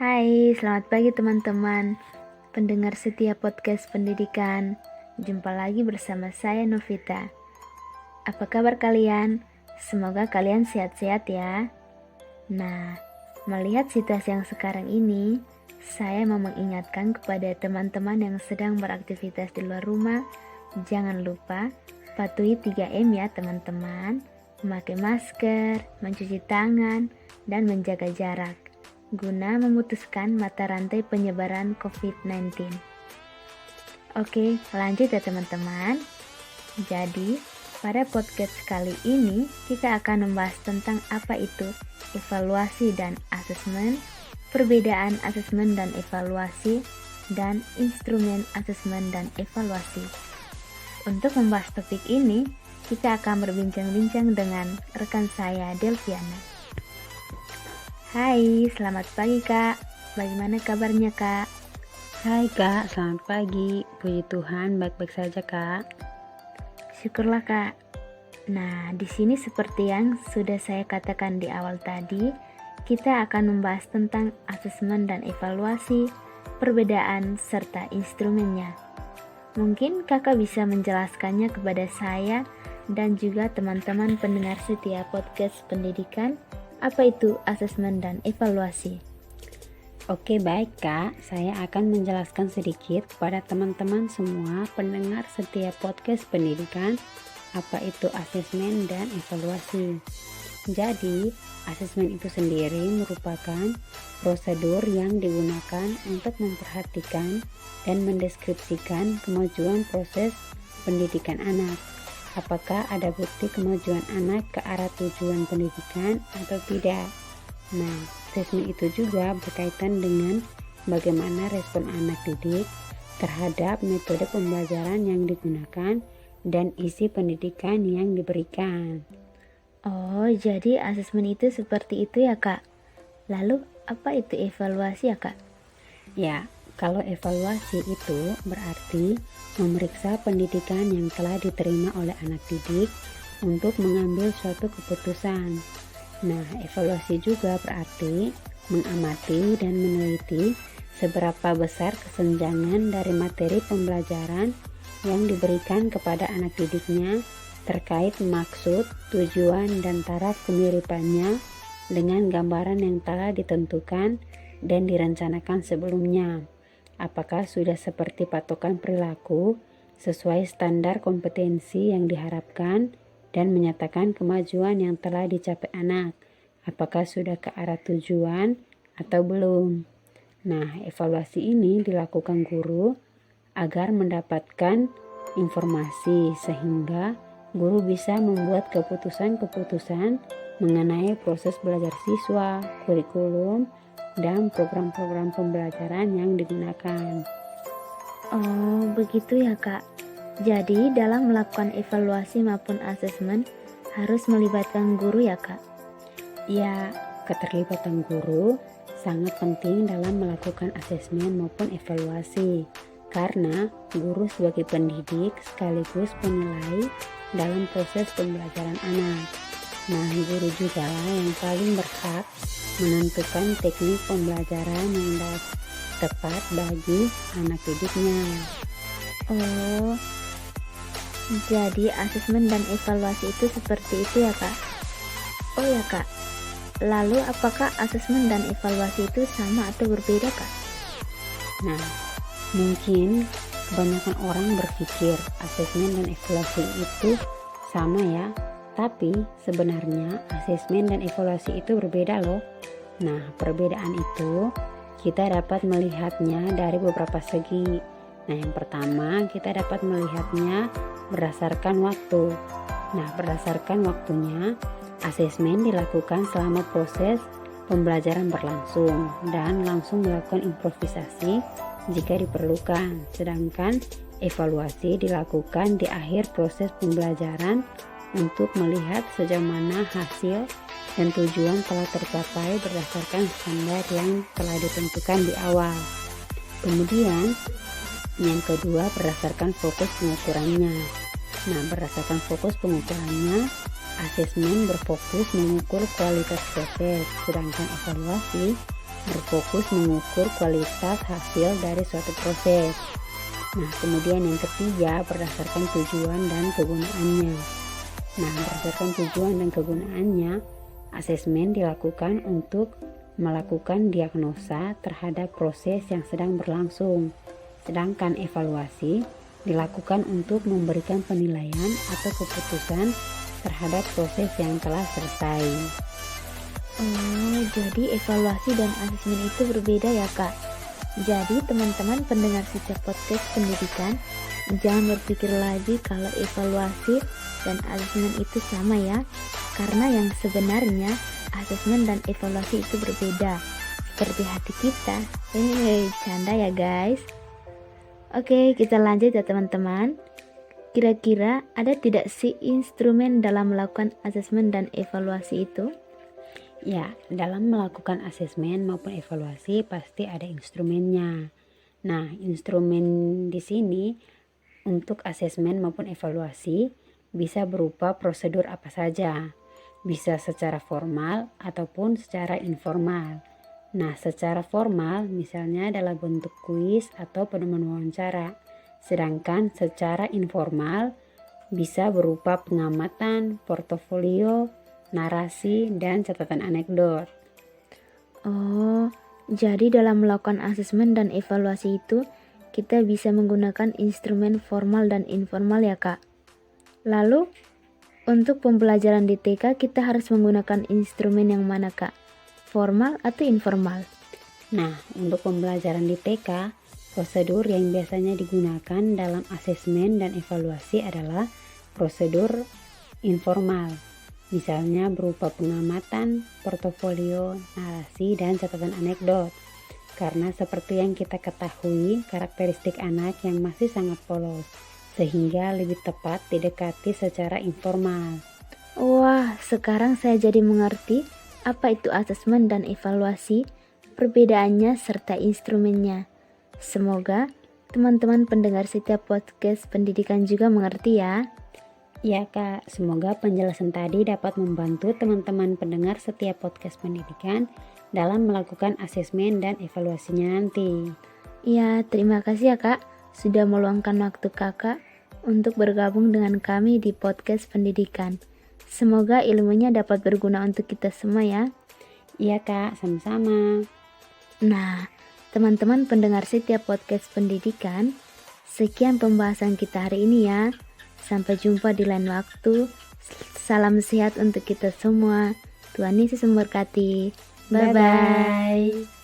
Hai, selamat pagi teman-teman pendengar setia podcast pendidikan. Jumpa lagi bersama saya Novita. Apa kabar kalian? Semoga kalian sehat-sehat ya. Nah, melihat situasi yang sekarang ini, saya mau mengingatkan kepada teman-teman yang sedang beraktivitas di luar rumah, jangan lupa patuhi 3M ya teman-teman. Memakai masker, mencuci tangan, dan menjaga jarak guna memutuskan mata rantai penyebaran COVID-19. Oke, lanjut ya teman-teman. Jadi, pada podcast kali ini kita akan membahas tentang apa itu evaluasi dan asesmen, perbedaan asesmen dan evaluasi, dan instrumen asesmen dan evaluasi. Untuk membahas topik ini, kita akan berbincang-bincang dengan rekan saya Delviana. Hai, selamat pagi Kak. Bagaimana kabarnya Kak? Hai Kak, selamat pagi. Puji Tuhan, baik-baik saja Kak. Syukurlah Kak. Nah, di sini seperti yang sudah saya katakan di awal tadi, kita akan membahas tentang asesmen dan evaluasi, perbedaan serta instrumennya. Mungkin Kakak bisa menjelaskannya kepada saya dan juga teman-teman pendengar setia podcast pendidikan. Apa itu asesmen dan evaluasi? Oke baik Kak, saya akan menjelaskan sedikit kepada teman-teman semua pendengar setiap podcast pendidikan apa itu asesmen dan evaluasi. Jadi, asesmen itu sendiri merupakan prosedur yang digunakan untuk memperhatikan dan mendeskripsikan kemajuan proses pendidikan anak. Apakah ada bukti kemajuan anak ke arah tujuan pendidikan atau tidak? Nah, asesmen itu juga berkaitan dengan bagaimana respon anak didik terhadap metode pembelajaran yang digunakan dan isi pendidikan yang diberikan. Oh, jadi asesmen itu seperti itu ya Kak. Lalu, apa itu evaluasi ya Kak? Ya, kalau evaluasi itu berarti memeriksa pendidikan yang telah diterima oleh anak didik untuk mengambil suatu keputusan. Nah, evaluasi juga berarti mengamati dan meneliti seberapa besar kesenjangan dari materi pembelajaran yang diberikan kepada anak didiknya terkait maksud, tujuan, dan taraf kemiripannya dengan gambaran yang telah ditentukan dan direncanakan sebelumnya. Apakah sudah seperti patokan perilaku sesuai standar kompetensi yang diharapkan dan menyatakan kemajuan yang telah dicapai anak? Apakah sudah ke arah tujuan atau belum? Nah, evaluasi ini dilakukan guru agar mendapatkan informasi sehingga guru bisa membuat keputusan-keputusan mengenai proses belajar siswa, kurikulum, dan program-program pembelajaran yang digunakan. Oh, begitu ya Kak. Jadi, dalam melakukan evaluasi maupun asesmen harus melibatkan guru ya Kak? Ya, keterlibatan guru sangat penting dalam melakukan asesmen maupun evaluasi karena guru sebagai pendidik sekaligus penilai dalam proses pembelajaran anak. Nah, guru juga yang paling berhak menentukan teknik pembelajaran yang tepat bagi anak didiknya. Oh, jadi asesmen dan evaluasi itu seperti itu ya Kak? Oh ya Kak, lalu apakah asesmen dan evaluasi itu sama atau berbeda Kak? Nah, mungkin kebanyakan orang berpikir asesmen dan evaluasi itu sama ya, tapi sebenarnya asesmen dan evaluasi itu berbeda loh. Nah, perbedaan itu kita dapat melihatnya dari beberapa segi. Nah, yang pertama kita dapat melihatnya berdasarkan waktu. Nah, berdasarkan waktunya, asesmen dilakukan selama proses pembelajaran berlangsung dan langsung melakukan improvisasi jika diperlukan. Sedangkan evaluasi dilakukan di akhir proses pembelajaran untuk melihat sejauh mana hasil dan tujuan telah tercapai berdasarkan standar yang telah ditentukan di awal. Kemudian, yang kedua berdasarkan fokus pengukurannya. Nah, berdasarkan fokus pengukurannya, asesmen berfokus mengukur kualitas proses, sedangkan evaluasi berfokus mengukur kualitas hasil dari suatu proses. Nah, kemudian yang ketiga, berdasarkan tujuan dan kegunaannya. Nah, berdasarkan tujuan dan kegunaannya, asesmen dilakukan untuk melakukan diagnosa terhadap proses yang sedang berlangsung, sedangkan evaluasi dilakukan untuk memberikan penilaian atau keputusan terhadap proses yang telah selesai. Oh, jadi evaluasi dan asesmen itu berbeda ya Kak. Jadi teman-teman pendengar setiap podcast pendidikan, jangan berpikir lagi kalau evaluasi dan asesmen itu sama ya. Karena yang sebenarnya asesmen dan evaluasi itu berbeda. Seperti hati kita. Canda ya guys. Oke, kita lanjut ya teman-teman. Kira-kira ada tidak sih instrumen dalam melakukan asesmen dan evaluasi itu? Ya, dalam melakukan asesmen maupun evaluasi pasti ada instrumennya. Nah, instrumen di sini untuk asesmen maupun evaluasi bisa berupa prosedur apa saja. Bisa secara formal ataupun secara informal. Nah, secara formal misalnya dalam bentuk kuis atau pedoman wawancara. Sedangkan secara informal bisa berupa pengamatan, portofolio, narasi, dan catatan anekdot. Oh, jadi dalam melakukan asesmen dan evaluasi itu, kita bisa menggunakan instrumen formal dan informal ya Kak. Lalu, untuk pembelajaran di TK kita harus menggunakan instrumen yang mana Kak? Formal atau informal? Nah, untuk pembelajaran di TK, prosedur yang biasanya digunakan dalam asesmen dan evaluasi adalah prosedur informal. Misalnya berupa pengamatan, portofolio, narasi, dan catatan anekdot. Karena seperti yang kita ketahui, karakteristik anak yang masih sangat polos, sehingga lebih tepat didekati secara informal. Wah, sekarang saya jadi mengerti apa itu asesmen dan evaluasi, perbedaannya serta instrumennya. Semoga teman-teman pendengar setiap podcast pendidikan juga mengerti ya. Ya Kak, semoga penjelasan tadi dapat membantu teman-teman pendengar setiap podcast pendidikan dalam melakukan asesmen dan evaluasinya nanti. Ya, terima kasih ya Kak, sudah meluangkan waktu Kakak untuk bergabung dengan kami di podcast pendidikan. Semoga ilmunya dapat berguna untuk kita semua ya. Iya Kak, sama-sama. Nah, teman-teman pendengar setiap podcast pendidikan, sekian pembahasan kita hari ini ya. Sampai jumpa di lain waktu. Salam sehat untuk kita semua. Tuhan Yesus memberkati. Bye-bye.